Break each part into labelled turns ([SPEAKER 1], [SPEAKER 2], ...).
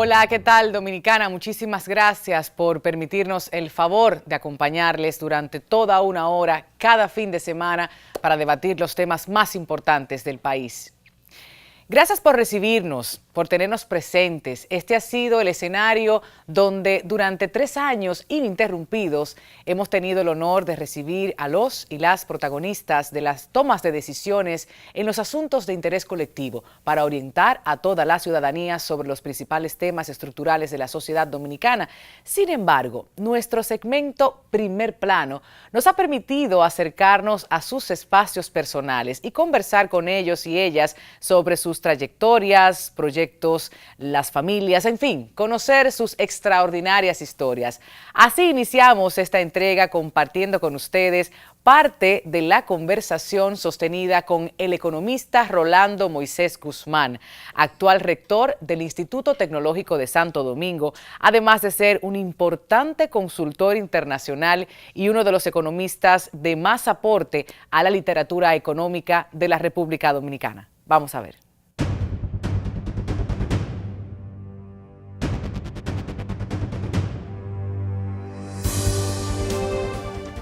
[SPEAKER 1] Hola, ¿qué tal, Dominicana? Muchísimas gracias por permitirnos el favor de acompañarles durante toda una hora, cada fin de semana, para debatir los temas más importantes del país. Gracias por recibirnos, por tenernos presentes. Este ha sido el escenario donde durante 3 años ininterrumpidos hemos tenido el honor de recibir a los y las protagonistas de las tomas de decisiones en los asuntos de interés colectivo para orientar a toda la ciudadanía sobre los principales temas estructurales de la sociedad dominicana. Sin embargo, nuestro segmento Primer Plano nos ha permitido acercarnos a sus espacios personales y conversar con ellos y ellas sobre sus trayectorias, proyectos, las familias, en fin, conocer sus extraordinarias historias. Así iniciamos esta entrega compartiendo con ustedes parte de la conversación sostenida con el economista Rolando Moisés Guzmán, actual rector del Instituto Tecnológico de Santo Domingo, además de ser un importante consultor internacional y uno de los economistas de más aporte a la literatura económica de la República Dominicana. Vamos a ver.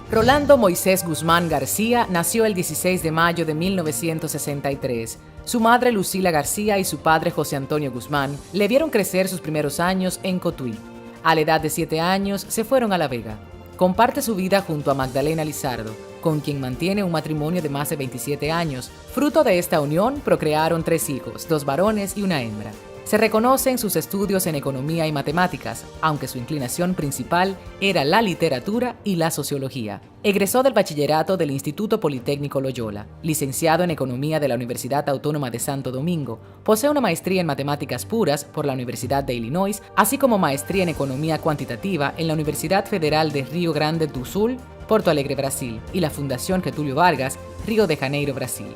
[SPEAKER 1] Rolando Moisés Guzmán García nació el 16 de mayo de 1963. Su madre Lucila García y su padre José Antonio Guzmán le vieron crecer sus primeros años en Cotuí. A la edad de 7 años se fueron a La Vega. Comparte su vida junto a Magdalena Lizardo, con quien mantiene un matrimonio de más de 27 años. Fruto de esta unión procrearon 3 hijos, 2 varones y una hembra. Se reconocen sus estudios en economía y matemáticas, aunque su inclinación principal era la literatura y la sociología. Egresó del bachillerato del Instituto Politécnico Loyola, licenciado en Economía de la Universidad Autónoma de Santo Domingo, posee una maestría en Matemáticas Puras por la Universidad de Illinois, así como maestría en Economía Cuantitativa en la Universidad Federal de Rio Grande do Sul, Porto Alegre, Brasil, y la Fundación Getúlio Vargas, Río de Janeiro, Brasil.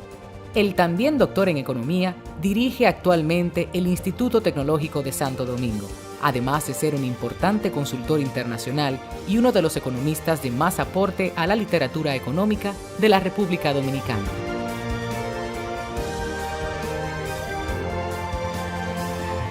[SPEAKER 1] El también doctor en Economía dirige actualmente el Instituto Tecnológico de Santo Domingo, además de ser un importante consultor internacional y uno de los economistas de más aporte a la literatura económica de la República Dominicana.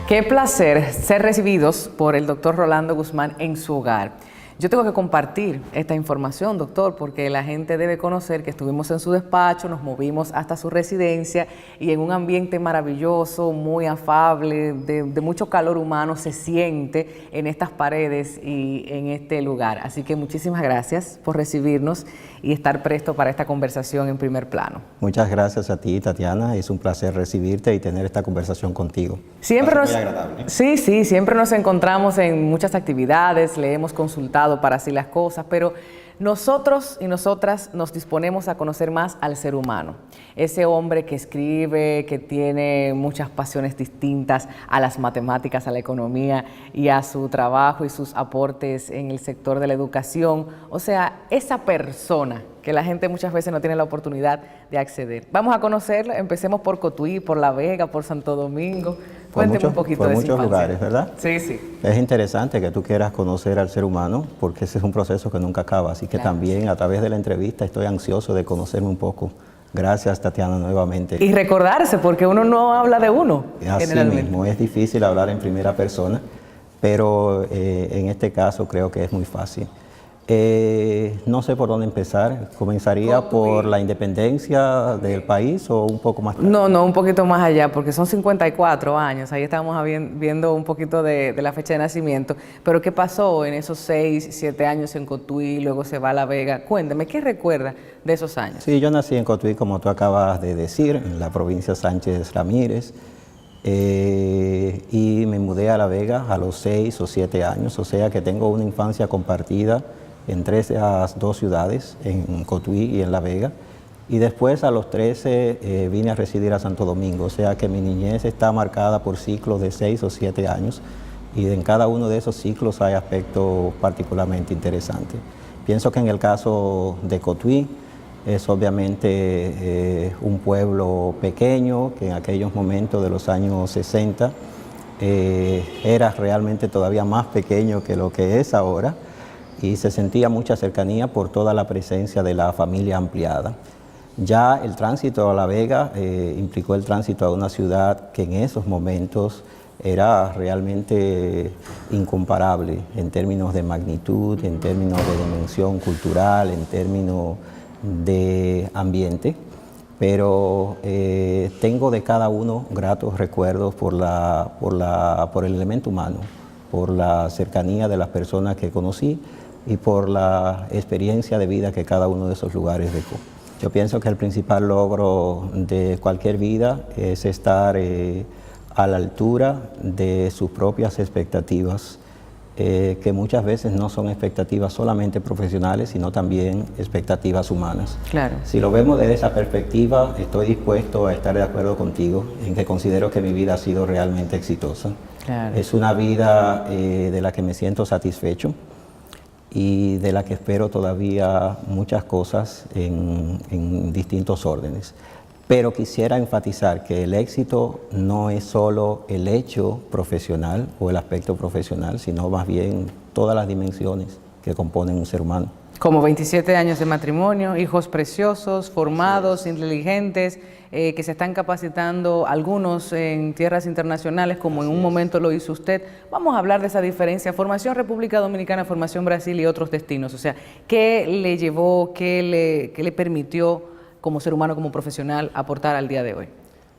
[SPEAKER 1] Qué placer ser recibidos por el doctor Rolando Guzmán en su hogar. Yo tengo que compartir esta información, doctor, porque la gente debe conocer que estuvimos en su despacho, nos movimos hasta su residencia y en un ambiente maravilloso, muy afable, de mucho calor humano se siente en estas paredes y en este lugar. Así que muchísimas gracias por recibirnos y estar presto para esta conversación en Primer Plano.
[SPEAKER 2] Muchas gracias a ti, Tatiana. Es un placer recibirte y tener esta conversación contigo.
[SPEAKER 1] Siempre muy agradable. Sí, siempre nos encontramos en muchas actividades, le hemos consultado para así las cosas, pero nosotros y nosotras nos disponemos a conocer más al ser humano, ese hombre que escribe, que tiene muchas pasiones distintas a las matemáticas, a la economía y a su trabajo y sus aportes en el sector de la educación, o sea, esa persona que la gente muchas veces no tiene la oportunidad de acceder. Vamos a conocerla, empecemos por Cotuí, por La Vega, por Santo Domingo. Cuénteme un poquito de esa infancia. Por muchos lugares, ¿verdad? Sí.
[SPEAKER 2] Es interesante que tú quieras conocer al ser humano, porque ese es un proceso que nunca acaba, así que claro, también a través de la entrevista estoy ansioso de conocerme un poco. Gracias, Tatiana, nuevamente.
[SPEAKER 1] Y recordarse, porque uno no habla de uno.
[SPEAKER 2] Así mismo, es difícil hablar en primera persona, pero en este caso creo que es muy fácil. No sé por dónde empezar. ¿Comenzaría por la independencia del país o un poco más tarde?
[SPEAKER 1] No, un poquito más allá, porque son 54 años. Ahí estamos viendo un poquito de la fecha de nacimiento. Pero ¿qué pasó en esos 6, 7 años en Cotuí, luego se va a La Vega? Cuéntame, ¿qué recuerda de esos años?
[SPEAKER 2] Sí, yo nací en Cotuí, como tú acabas de decir, en la provincia Sánchez Ramírez. Y me mudé a La Vega a los 6 o 7 años, o sea que tengo una infancia compartida entre esas 2 ciudades, en Cotuí y en La Vega, y después a los 13 vine a residir a Santo Domingo, o sea que mi niñez está marcada por ciclos de 6 o 7 años, y en cada uno de esos ciclos hay aspectos particularmente interesantes. Pienso que en el caso de Cotuí es obviamente un pueblo pequeño, que en aquellos momentos de los años 60 era realmente todavía más pequeño que lo que es ahora, y se sentía mucha cercanía por toda la presencia de la familia ampliada. Ya el tránsito a La Vega implicó el tránsito a una ciudad que en esos momentos era realmente incomparable en términos de magnitud, en términos de dimensión cultural, en términos de ambiente, pero tengo de cada uno gratos recuerdos por el elemento humano, por la cercanía de las personas que conocí y por la experiencia de vida que cada uno de esos lugares dejó. Yo pienso que el principal logro de cualquier vida es estar a la altura de sus propias expectativas, que muchas veces no son expectativas solamente profesionales, sino también expectativas humanas.
[SPEAKER 1] Claro.
[SPEAKER 2] Si lo vemos desde esa perspectiva, estoy dispuesto a estar de acuerdo contigo en que considero que mi vida ha sido realmente exitosa.
[SPEAKER 1] Claro.
[SPEAKER 2] Es una vida de la que me siento satisfecho y de la que espero todavía muchas cosas en distintos órdenes. Pero quisiera enfatizar que el éxito no es solo el hecho profesional o el aspecto profesional, sino más bien todas las dimensiones que componen un ser humano.
[SPEAKER 1] Como 27 años de matrimonio, hijos preciosos, formados, inteligentes, que se están capacitando, algunos en tierras internacionales, como en un momento lo hizo usted. Vamos a hablar de esa diferencia, formación República Dominicana, formación Brasil y otros destinos. O sea, ¿qué le llevó, qué le permitió como ser humano, como profesional, aportar al día de hoy?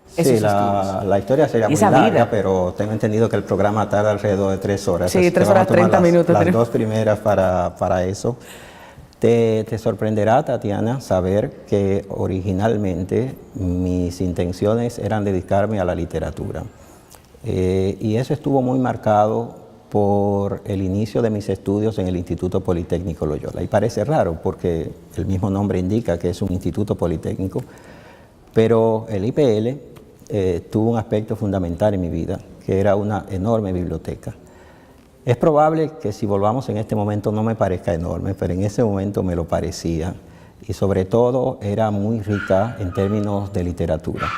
[SPEAKER 2] Sí, la historia sería muy larga, pero tengo entendido que el programa tarda alrededor de 3 horas.
[SPEAKER 1] Sí, 3 horas 30 minutos.
[SPEAKER 2] Las 2 primeras para eso. Te sorprenderá, Tatiana, saber que originalmente mis intenciones eran dedicarme a la literatura. Y eso estuvo muy marcado por el inicio de mis estudios en el Instituto Politécnico Loyola. Y parece raro porque el mismo nombre indica que es un instituto politécnico, pero el IPL tuvo un aspecto fundamental en mi vida, que era una enorme biblioteca. Es probable que si volvamos en este momento no me parezca enorme, pero en ese momento me lo parecía. Y sobre todo era muy rica en términos de literatura.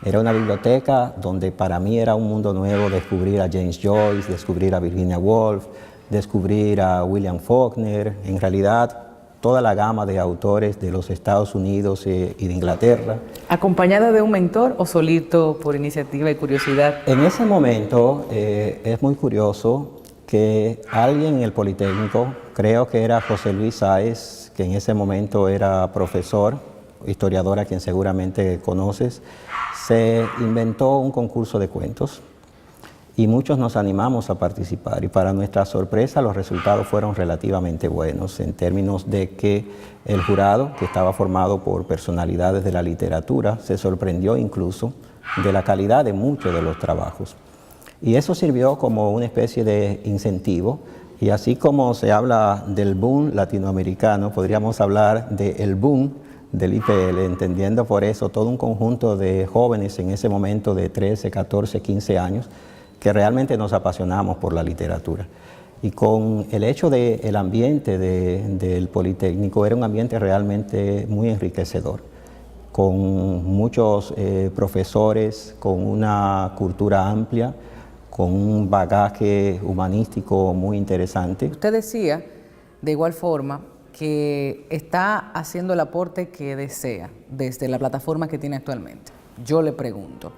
[SPEAKER 2] Era una biblioteca donde para mí era un mundo nuevo descubrir a James Joyce, descubrir a Virginia Woolf, descubrir a William Faulkner, en realidad toda la gama de autores de los Estados Unidos y de Inglaterra.
[SPEAKER 1] ¿Acompañada de un mentor o solito por iniciativa y curiosidad?
[SPEAKER 2] En ese momento es muy curioso que alguien en el Politécnico, creo que era José Luis Sáez, que en ese momento era profesor, historiador a quien seguramente conoces, se inventó un concurso de cuentos y muchos nos animamos a participar y para nuestra sorpresa los resultados fueron relativamente buenos en términos de que el jurado, que estaba formado por personalidades de la literatura, se sorprendió incluso de la calidad de muchos de los trabajos. Y eso sirvió como una especie de incentivo y así como se habla del boom latinoamericano, podríamos hablar del boom del IPL, entendiendo por eso todo un conjunto de jóvenes en ese momento de 13, 14, 15 años que realmente nos apasionamos por la literatura. Y con el hecho del ambiente del Politécnico, era un ambiente realmente muy enriquecedor, con muchos profesores, con una cultura amplia, con un bagaje humanístico muy interesante.
[SPEAKER 1] Usted decía, de igual forma, que está haciendo el aporte que desea desde la plataforma que tiene actualmente. Yo le pregunto,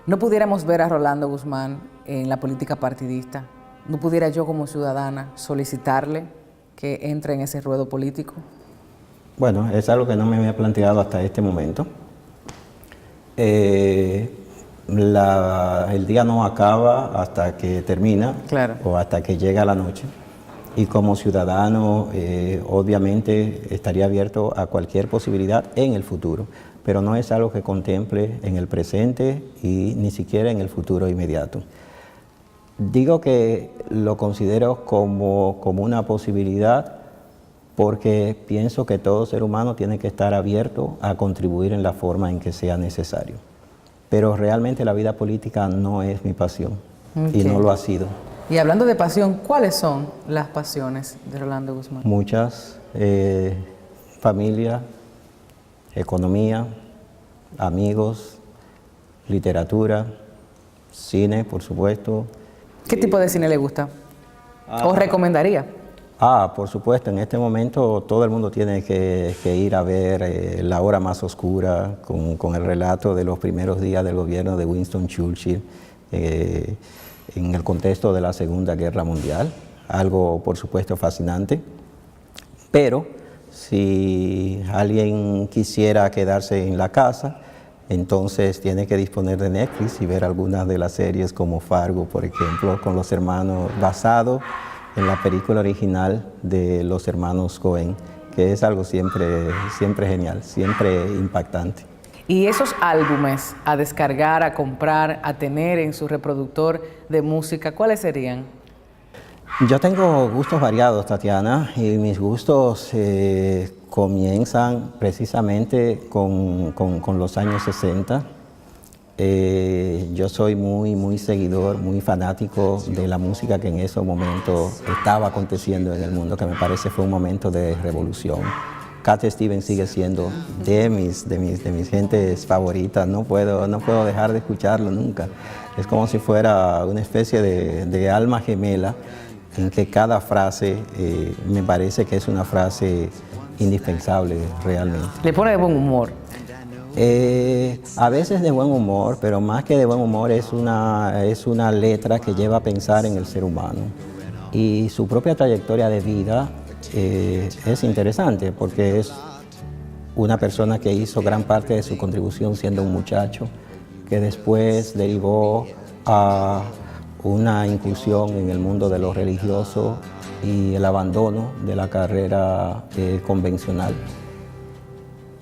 [SPEAKER 1] ¿no pudiéramos ver a Rolando Guzmán en la política partidista? ¿No pudiera yo como ciudadana solicitarle que entre en ese ruedo político?
[SPEAKER 2] Bueno, es algo que no me había planteado hasta este momento. El día no acaba hasta que termina,
[SPEAKER 1] claro,
[SPEAKER 2] o hasta que llega la noche. Y como ciudadano, obviamente estaría abierto a cualquier posibilidad en el futuro, pero no es algo que contemple en el presente y ni siquiera en el futuro inmediato. Digo que lo considero como una posibilidad porque pienso que todo ser humano tiene que estar abierto a contribuir en la forma en que sea necesario. Pero realmente la vida política no es mi pasión y no lo ha sido.
[SPEAKER 1] Y hablando de pasión, ¿cuáles son las pasiones de Rolando Guzmán?
[SPEAKER 2] Muchas, familia, economía, amigos, literatura, cine, por supuesto.
[SPEAKER 1] ¿Qué tipo de cine le gusta? ¿O recomendaría?
[SPEAKER 2] Por supuesto, en este momento todo el mundo tiene que ir a ver La hora más oscura, con el relato de los primeros días del gobierno de Winston Churchill. en el contexto de la Segunda Guerra Mundial, algo por supuesto fascinante, pero si alguien quisiera quedarse en la casa, entonces tiene que disponer de Netflix y ver algunas de las series como Fargo, por ejemplo, con los hermanos, basado en la película original de los hermanos Coen, que es algo siempre genial, siempre impactante.
[SPEAKER 1] Y esos álbumes a descargar, a comprar, a tener en su reproductor de música, ¿cuáles serían?
[SPEAKER 2] Yo tengo gustos variados, Tatiana, y mis gustos comienzan precisamente con los años 60. Yo soy muy seguidor, muy fanático de la música que en ese momento estaba aconteciendo en el mundo, que me parece fue un momento de revolución. Cat Stevens sigue siendo de mis gentes favoritas, no puedo dejar de escucharlo nunca. Es como si fuera una especie de alma gemela en que cada frase me parece que es una frase indispensable realmente.
[SPEAKER 1] ¿Le pone de buen humor?
[SPEAKER 2] A veces de buen humor, pero más que de buen humor es una letra que lleva a pensar en el ser humano. Y su propia trayectoria de vida es interesante porque es una persona que hizo gran parte de su contribución siendo un muchacho, que después derivó a una incursión en el mundo de lo religioso y el abandono de la carrera convencional.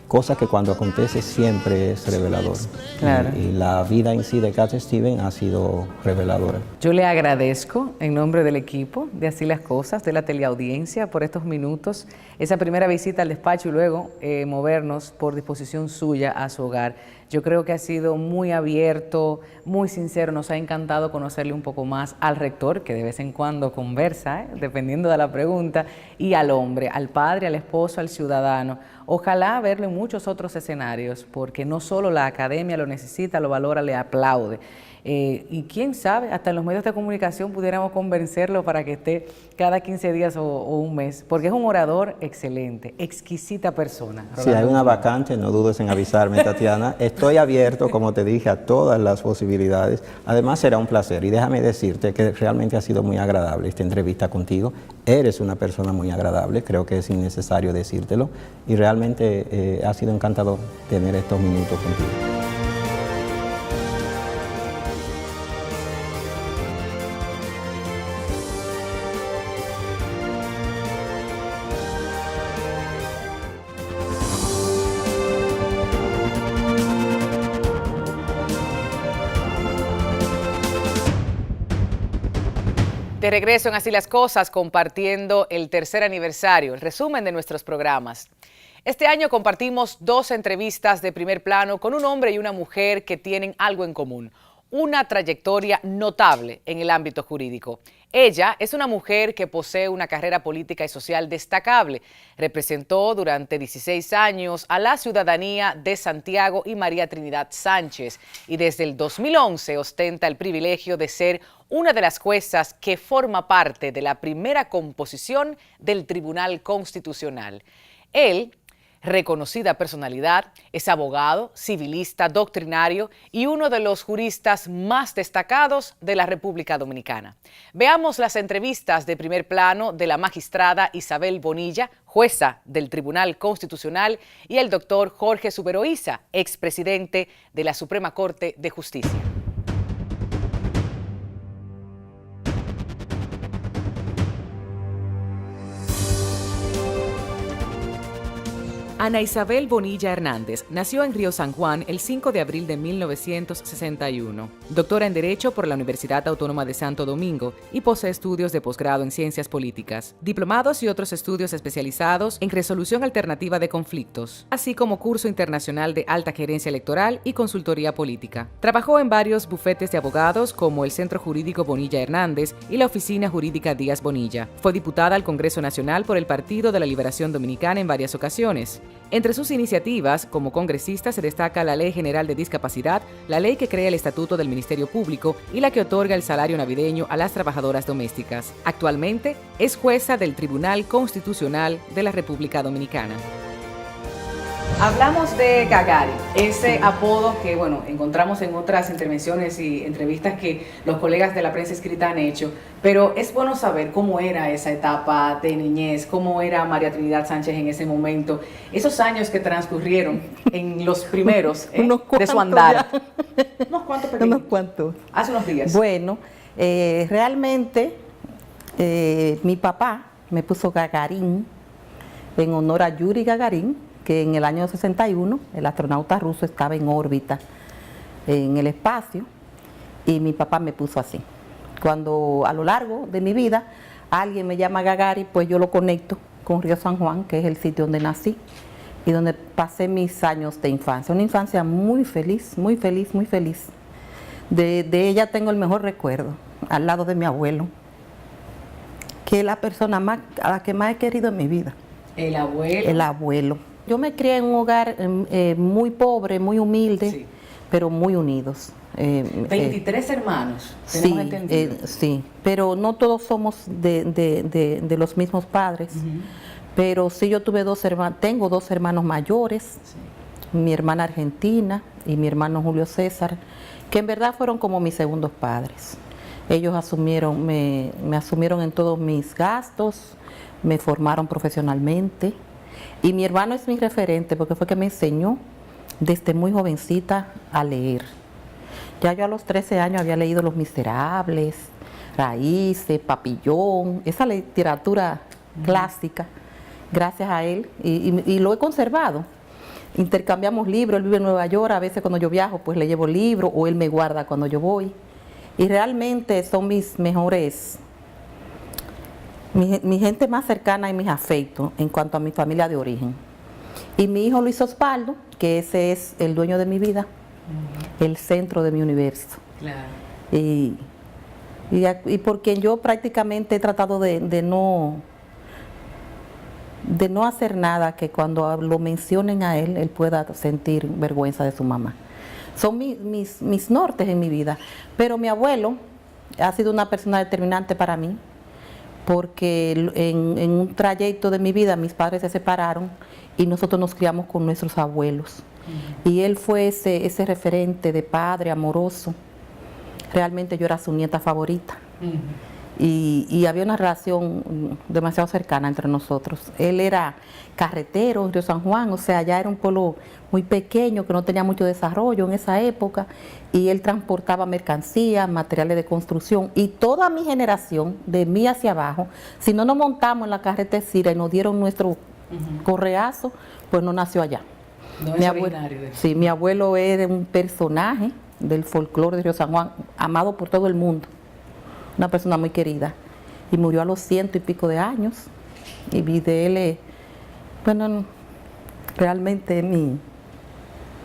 [SPEAKER 2] Cosa que cuando acontece siempre es revelador.
[SPEAKER 1] Claro.
[SPEAKER 2] Y la vida en sí de Cat Stevens ha sido reveladora.
[SPEAKER 1] Yo le agradezco en nombre del equipo de Así las Cosas, de la teleaudiencia, por estos minutos, esa primera visita al despacho y luego movernos por disposición suya a su hogar. Yo creo que ha sido muy abierto, muy sincero, nos ha encantado conocerle un poco más al rector, que de vez en cuando conversa, dependiendo de la pregunta, y al hombre, al padre, al esposo, al ciudadano. Ojalá verlo en muchos otros escenarios, porque no solo la academia lo necesita, lo valora, le aplaude. Y quién sabe, hasta en los medios de comunicación pudiéramos convencerlo para que esté cada 15 días o un mes, porque es un orador excelente, exquisita persona.
[SPEAKER 2] Si hay una vacante, no dudes en avisarme, Tatiana. Estoy abierto, como te dije, a todas las posibilidades. Además, será un placer. Y déjame decirte que realmente ha sido muy agradable esta entrevista contigo. Eres una persona muy agradable, creo que es innecesario decírtelo. Y realmente ha sido encantador tener estos minutos contigo.
[SPEAKER 1] De regreso en Así las Cosas, compartiendo el tercer aniversario, el resumen de nuestros programas. Este año compartimos 2 entrevistas de primer plano con un hombre y una mujer que tienen algo en común, una trayectoria notable en el ámbito jurídico. Ella es una mujer que posee una carrera política y social destacable. Representó durante 16 años a la ciudadanía de Santiago y María Trinidad Sánchez y desde el 2011 ostenta el privilegio de ser una de las juezas que forma parte de la primera composición del Tribunal Constitucional. Él, reconocida personalidad, es abogado, civilista, doctrinario y uno de los juristas más destacados de la República Dominicana. Veamos las entrevistas de primer plano de la magistrada Isabel Bonilla, jueza del Tribunal Constitucional, y el doctor Jorge Suberoiza, expresidente de la Suprema Corte de Justicia. Ana Isabel Bonilla Hernández nació en Río San Juan el 5 de abril de 1961. Doctora en Derecho por la Universidad Autónoma de Santo Domingo y posee estudios de posgrado en Ciencias Políticas, diplomados y otros estudios especializados en resolución alternativa de conflictos, así como curso internacional de alta gerencia electoral y consultoría política. Trabajó en varios bufetes de abogados como el Centro Jurídico Bonilla Hernández y la Oficina Jurídica Díaz Bonilla. Fue diputada al Congreso Nacional por el Partido de la Liberación Dominicana en varias ocasiones. Entre sus iniciativas, como congresista, se destaca la Ley General de Discapacidad, la ley que crea el Estatuto del Ministerio Público y la que otorga el salario navideño a las trabajadoras domésticas. Actualmente es jueza del Tribunal Constitucional de la República Dominicana. Hablamos de Gagarin, ese apodo que, bueno, encontramos en otras intervenciones y entrevistas que los colegas de la prensa escrita han hecho, pero es bueno saber cómo era esa etapa de niñez, cómo era María Trinidad Sánchez en ese momento, esos años que transcurrieron en los primeros de su andar. Unos cuantos pequeños.
[SPEAKER 3] Unos cuantos.
[SPEAKER 1] Hace unos días.
[SPEAKER 3] Bueno, realmente mi papá me puso Gagarin en honor a Yuri Gagarin, que en el año 61 el astronauta ruso estaba en órbita en el espacio, y mi papá me puso así. Cuando a lo largo de mi vida alguien me llama Gagarin, pues yo lo conecto con Río San Juan, que es el sitio donde nací y donde pasé mis años de infancia. Una infancia muy feliz, muy feliz, muy feliz. De ella tengo el mejor recuerdo, al lado de mi abuelo, que es la persona a la que más he querido en mi vida.
[SPEAKER 1] El abuelo.
[SPEAKER 3] El abuelo. Yo me crié en un hogar muy pobre, muy humilde, sí, pero muy unidos.
[SPEAKER 1] 23 hermanos,
[SPEAKER 3] tenemos
[SPEAKER 1] sí, entendido.
[SPEAKER 3] Sí, pero no todos somos de los mismos padres. Pero sí, yo tuve tengo dos hermanos mayores, sí, mi hermana Argentina y mi hermano Julio César, que en verdad fueron como mis segundos padres. Ellos me asumieron en todos mis gastos, me formaron profesionalmente. Y mi hermano es mi referente porque fue que me enseñó desde muy jovencita a leer. Ya yo a los 13 años había leído Los Miserables, Raíces, Papillón, esa literatura clásica, gracias a él, y lo he conservado. Intercambiamos libros, él vive en Nueva York, a veces cuando yo viajo pues le llevo libros o él me guarda cuando yo voy. Y realmente son mis mejores... Mi gente más cercana y mis afectos en cuanto a mi familia de origen. Y mi hijo Luis Osvaldo, que ese es el dueño de mi vida, el centro de mi universo.
[SPEAKER 1] Claro.
[SPEAKER 3] Y por quien yo prácticamente he tratado de no hacer nada que cuando lo mencionen a él pueda sentir vergüenza de su mamá. Son mis nortes en mi vida. Pero mi abuelo ha sido una persona determinante para mí, porque en un trayecto de mi vida mis padres se separaron y nosotros nos criamos con nuestros abuelos. Y él fue ese referente de padre amoroso. Realmente yo era su nieta favorita. Y había una relación demasiado cercana entre nosotros. Él era carretero en Río San Juan, o sea, ya era un pueblo muy pequeño que no tenía mucho desarrollo en esa época, y él transportaba mercancías, materiales de construcción, y toda mi generación, de mí hacia abajo, si no nos montamos en la carretera y nos dieron nuestro correazo, pues no nació allá.
[SPEAKER 1] No es originario.
[SPEAKER 3] Sí, mi abuelo era un personaje del folclore de Río San Juan, amado por todo el mundo. Una persona muy querida, y murió a los 100 y pico de años, y vi de él, bueno, realmente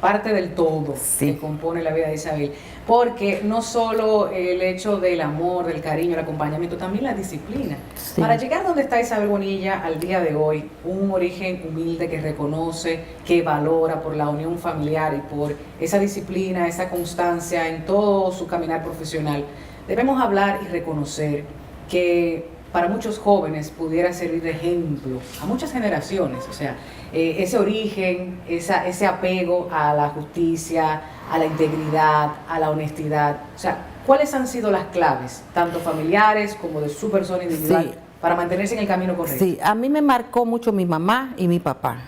[SPEAKER 1] parte del todo, sí, que compone la vida de Isabel, porque no solo el hecho del amor, del cariño, el acompañamiento, también la disciplina. Sí. Para llegar donde está Isabel Bonilla al día de hoy, un origen humilde que reconoce, que valora por la unión familiar y por esa disciplina, esa constancia en todo su caminar profesional, debemos hablar y reconocer que para muchos jóvenes pudiera servir de ejemplo a muchas generaciones, o sea, ese origen, ese apego a la justicia, a la integridad, a la honestidad, o sea, ¿cuáles han sido las claves, tanto familiares como de su persona individual, sí, para mantenerse en el camino correcto?
[SPEAKER 3] Sí, a mí me marcó mucho mi mamá y mi papá,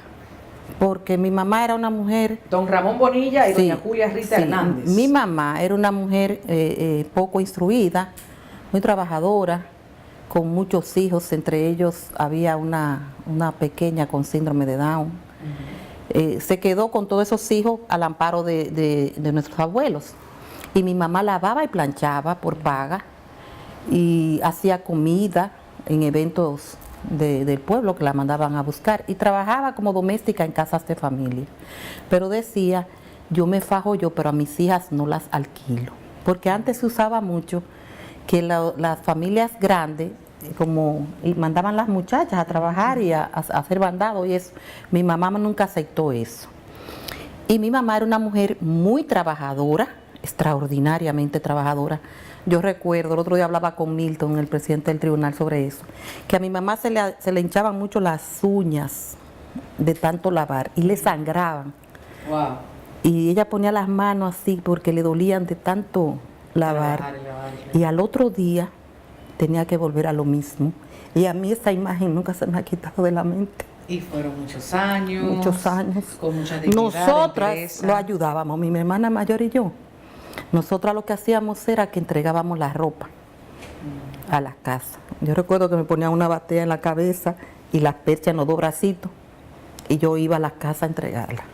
[SPEAKER 3] porque mi mamá era una mujer...
[SPEAKER 1] Don Ramón Bonilla y sí, doña Julia Rita, sí, Hernández.
[SPEAKER 3] Mi mamá era una mujer poco instruida, muy trabajadora, con muchos hijos, entre ellos había una pequeña con síndrome de Down. Se quedó con todos esos hijos al amparo de nuestros abuelos. Y mi mamá lavaba y planchaba por paga, y hacía comida en eventos del pueblo que la mandaban a buscar, y trabajaba como doméstica en casas de familia. Pero decía, yo me fajo yo, pero a mis hijas no las alquilo. Porque antes se usaba mucho que las familias grandes como mandaban las muchachas a trabajar y a hacer bandado y eso. Mi mamá nunca aceptó eso. Y mi mamá era una mujer muy trabajadora, extraordinariamente trabajadora. Yo recuerdo, el otro día hablaba con Milton, el presidente del tribunal, sobre eso, que a mi mamá se le hinchaban mucho las uñas de tanto lavar y le sangraban.
[SPEAKER 1] Wow.
[SPEAKER 3] Y ella ponía las manos así porque le dolían de tanto lavar. Y al otro día tenía que volver a lo mismo. Y a mí esa imagen nunca se me ha quitado de la mente.
[SPEAKER 1] Y fueron muchos años.
[SPEAKER 3] Muchos años.
[SPEAKER 1] Con mucha dignidad.
[SPEAKER 3] Nosotras
[SPEAKER 1] empresa.
[SPEAKER 3] lo ayudábamos, mi hermana mayor y yo. Nosotras lo que hacíamos era que entregábamos la ropa a las casas. Yo recuerdo que me ponían una batea en la cabeza y las perchas en los dos bracitos. Y yo iba a las casas a entregarla.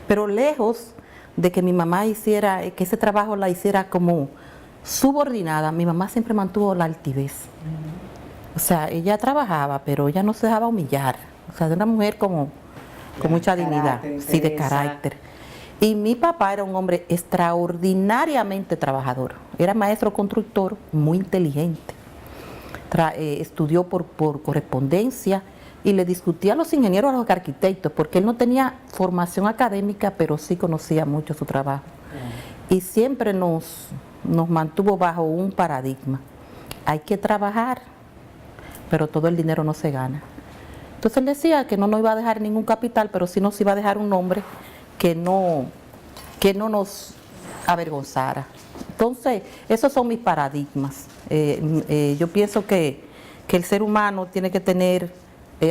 [SPEAKER 3] Pero lejos de que mi mamá hiciera, que ese trabajo la hiciera como subordinada, mi mamá siempre mantuvo la altivez. O sea, ella trabajaba, pero ella no se dejaba humillar. O sea, de una mujer como con mucha dignidad, sí, de carácter. Y mi papá era un hombre extraordinariamente trabajador. Era maestro constructor, muy inteligente. Estudió por correspondencia y le discutía a los ingenieros, a los arquitectos, porque él no tenía formación académica, pero sí conocía mucho su trabajo. Y siempre nos mantuvo bajo un paradigma. Hay que trabajar, pero todo el dinero no se gana. Entonces él decía que no nos iba a dejar ningún capital, pero sí nos iba a dejar un nombre que no nos avergonzara. Entonces, esos son mis paradigmas. Yo pienso que el ser humano tiene que tener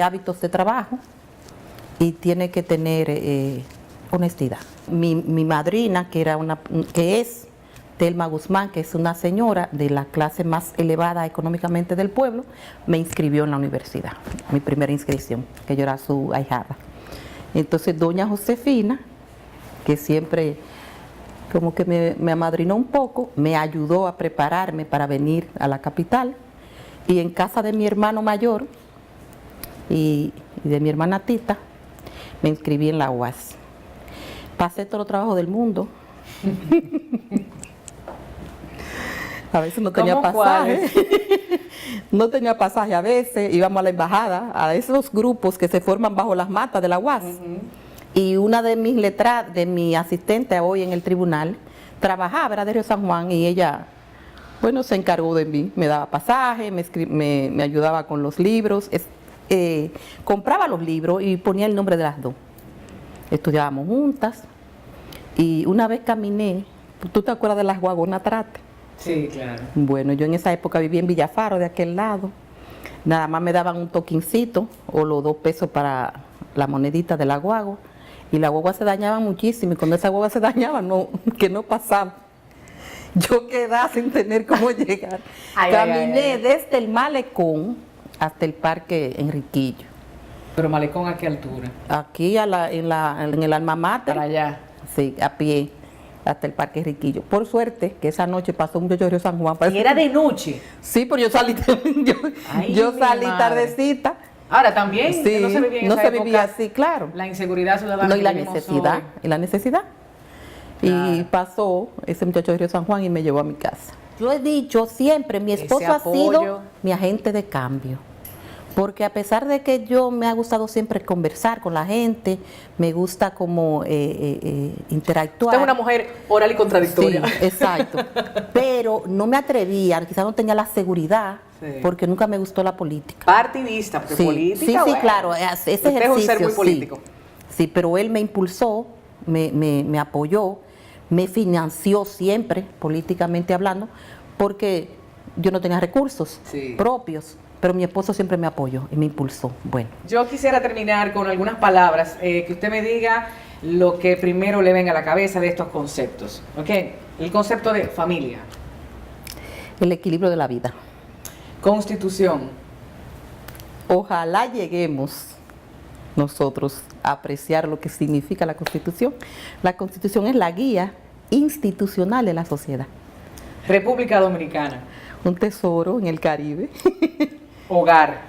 [SPEAKER 3] hábitos de trabajo y tiene que tener honestidad. Mi madrina, que es Telma Guzmán, que es una señora de la clase más elevada económicamente del pueblo, me inscribió en la universidad, mi primera inscripción, que yo era su ahijada. Entonces, doña Josefina, que siempre como que me amadrinó un poco, me ayudó a prepararme para venir a la capital, y en casa de mi hermano mayor y de mi hermana Tita, me inscribí en la UAS. Pasé todo el trabajo del mundo. A veces no tenía pasaje. No tenía pasaje a veces, íbamos a la embajada, a esos grupos que se forman bajo las matas de la UAS. Y una de mis letras, de mi asistente hoy en el tribunal, trabajaba, era de Río San Juan, y ella, bueno, se encargó de mí, me daba pasaje, me ayudaba con los libros, compraba los libros y ponía el nombre de las dos. Estudiábamos juntas, y una vez caminé, ¿tú te acuerdas de las guagonas Trate?
[SPEAKER 1] Sí, claro.
[SPEAKER 3] Bueno, yo en esa época vivía en Villafaro, de aquel lado. Nada más me daban un toquincito o los 2 pesos para la monedita de la guagua. Y la guagua se dañaba muchísimo. Y cuando esa guagua se dañaba, que no pasaba. Yo quedaba sin tener cómo llegar. Caminé desde el malecón hasta el parque Enriquillo.
[SPEAKER 1] ¿Pero malecón a qué altura?
[SPEAKER 3] Aquí en el alma mater.
[SPEAKER 1] Para allá.
[SPEAKER 3] Sí, a pie. Hasta el Parque Riquillo. Por suerte, que esa noche pasó un muchacho de Río San Juan.
[SPEAKER 1] ¿Y era de noche?
[SPEAKER 3] Sí, pero yo salí tardecita.
[SPEAKER 1] Ahora también,
[SPEAKER 3] Sí,
[SPEAKER 1] que no se vivía en
[SPEAKER 3] no
[SPEAKER 1] esa
[SPEAKER 3] se
[SPEAKER 1] época,
[SPEAKER 3] vivía así, claro.
[SPEAKER 1] la inseguridad ciudadana.
[SPEAKER 3] No, y
[SPEAKER 1] que
[SPEAKER 3] la
[SPEAKER 1] vivimos
[SPEAKER 3] necesidad,
[SPEAKER 1] hoy.
[SPEAKER 3] y la necesidad.
[SPEAKER 1] Claro.
[SPEAKER 3] Y pasó ese muchacho de Río San Juan y me llevó a mi casa. Lo he dicho siempre, mi
[SPEAKER 1] Ese
[SPEAKER 3] esposo ha
[SPEAKER 1] apoyo.
[SPEAKER 3] sido mi agente de cambio. Porque a pesar de que yo me ha gustado siempre conversar con la gente, me gusta como interactuar.
[SPEAKER 1] Usted es una mujer oral y contradictoria.
[SPEAKER 3] Sí, exacto. Pero no me atrevía, quizás no tenía la seguridad, porque nunca me gustó la política.
[SPEAKER 1] Partidista, porque
[SPEAKER 3] Sí,
[SPEAKER 1] política,
[SPEAKER 3] sí,
[SPEAKER 1] bueno,
[SPEAKER 3] claro, ese
[SPEAKER 1] usted
[SPEAKER 3] ejercicio,
[SPEAKER 1] es un ser muy
[SPEAKER 3] sí.
[SPEAKER 1] político.
[SPEAKER 3] Sí, pero él me impulsó, me apoyó, me financió siempre, políticamente hablando, porque yo no tenía recursos propios. Pero mi esposo siempre me apoyó y me impulsó. Bueno.
[SPEAKER 1] Yo quisiera terminar con algunas palabras, que usted me diga lo que primero le venga a la cabeza de estos conceptos. ¿Ok? El concepto de familia.
[SPEAKER 3] El equilibrio de la vida.
[SPEAKER 1] Constitución.
[SPEAKER 3] Ojalá lleguemos nosotros a apreciar lo que significa la Constitución. La Constitución es la guía institucional de la sociedad.
[SPEAKER 1] República Dominicana.
[SPEAKER 3] Un tesoro en el Caribe.
[SPEAKER 1] Hogar.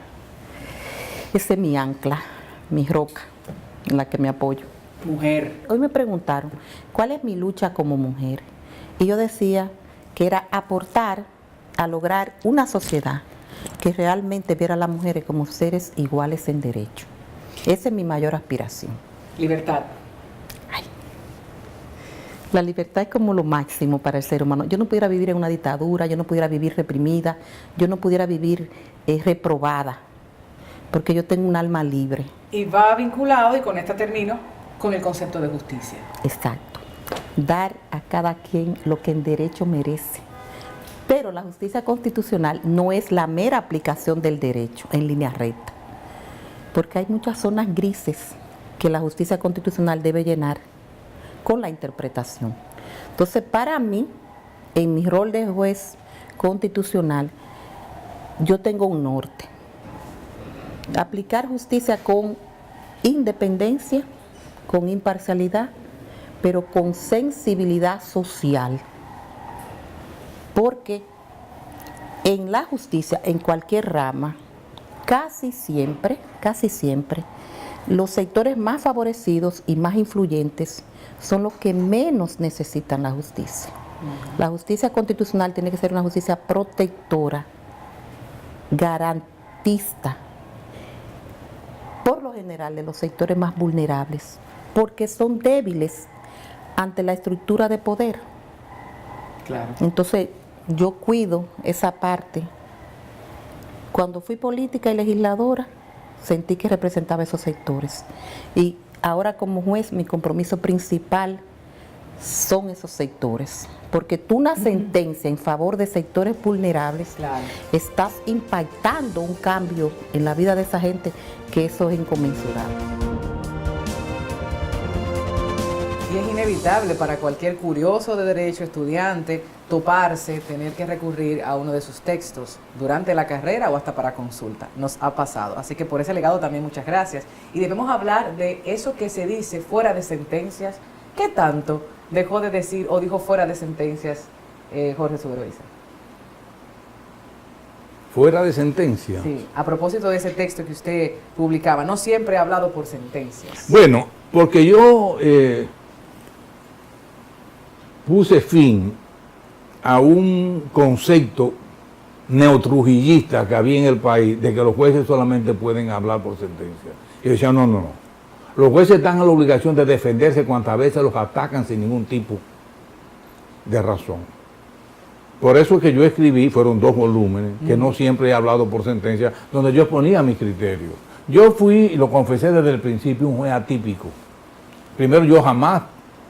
[SPEAKER 3] Ese es mi ancla, mi roca, en la que me apoyo.
[SPEAKER 1] Mujer.
[SPEAKER 3] Hoy me preguntaron, ¿cuál es mi lucha como mujer? Y yo decía que era aportar a lograr una sociedad que realmente viera a las mujeres como seres iguales en derecho. Esa es mi mayor aspiración.
[SPEAKER 1] Libertad.
[SPEAKER 3] Ay. La libertad es como lo máximo para el ser humano. Yo no pudiera vivir en una dictadura, yo no pudiera vivir reprimida, yo no pudiera vivir reprobada. porque yo tengo un alma libre.
[SPEAKER 1] Y va vinculado, y con esta termino, con el concepto de justicia.
[SPEAKER 3] Exacto. Dar a cada quien lo que en derecho merece. Pero la justicia constitucional no es la mera aplicación del derecho en línea recta, porque hay muchas zonas grises que la justicia constitucional debe llenar con la interpretación. Entonces, para mí, en mi rol de juez constitucional, yo tengo un norte. Aplicar justicia con independencia, con imparcialidad, pero con sensibilidad social. Porque en la justicia, en cualquier rama, casi siempre, los sectores más favorecidos y más influyentes son los que menos necesitan la justicia. La justicia constitucional tiene que ser una justicia protectora, garantista, por lo general de los sectores más vulnerables, porque son débiles ante la estructura de poder.
[SPEAKER 1] Claro.
[SPEAKER 3] Entonces, yo cuido esa parte. Cuando fui política y legisladora, sentí que representaba esos sectores. Y ahora como juez, mi compromiso principal son esos sectores. Porque tú una sentencia en favor de sectores vulnerables,
[SPEAKER 1] Claro.
[SPEAKER 3] estás impactando un cambio en la vida de esa gente, que eso es inconmensurable.
[SPEAKER 1] Y es inevitable para cualquier curioso de derecho, estudiante, toparse, tener que recurrir a uno de sus textos durante la carrera o hasta para consulta. Nos ha pasado. Así que por ese legado también muchas gracias. Y debemos hablar de eso que se dice fuera de sentencias. ¿Qué tanto dejó de decir o dijo fuera de sentencias Jorge Suberoiza?
[SPEAKER 4] Fuera de sentencia.
[SPEAKER 1] Sí, a propósito de ese texto que usted publicaba, no siempre ha hablado por sentencias.
[SPEAKER 4] Bueno, porque yo puse fin a un concepto neotrujillista que había en el país de que los jueces solamente pueden hablar por sentencia. Y yo decía, no. Los jueces están en la obligación de defenderse cuantas veces los atacan sin ningún tipo de razón. Por eso es que yo escribí, fueron 2 volúmenes, que no siempre he hablado por sentencia, donde yo exponía mis criterios. Yo fui, y lo confesé desde el principio, un juez atípico. Primero, yo jamás,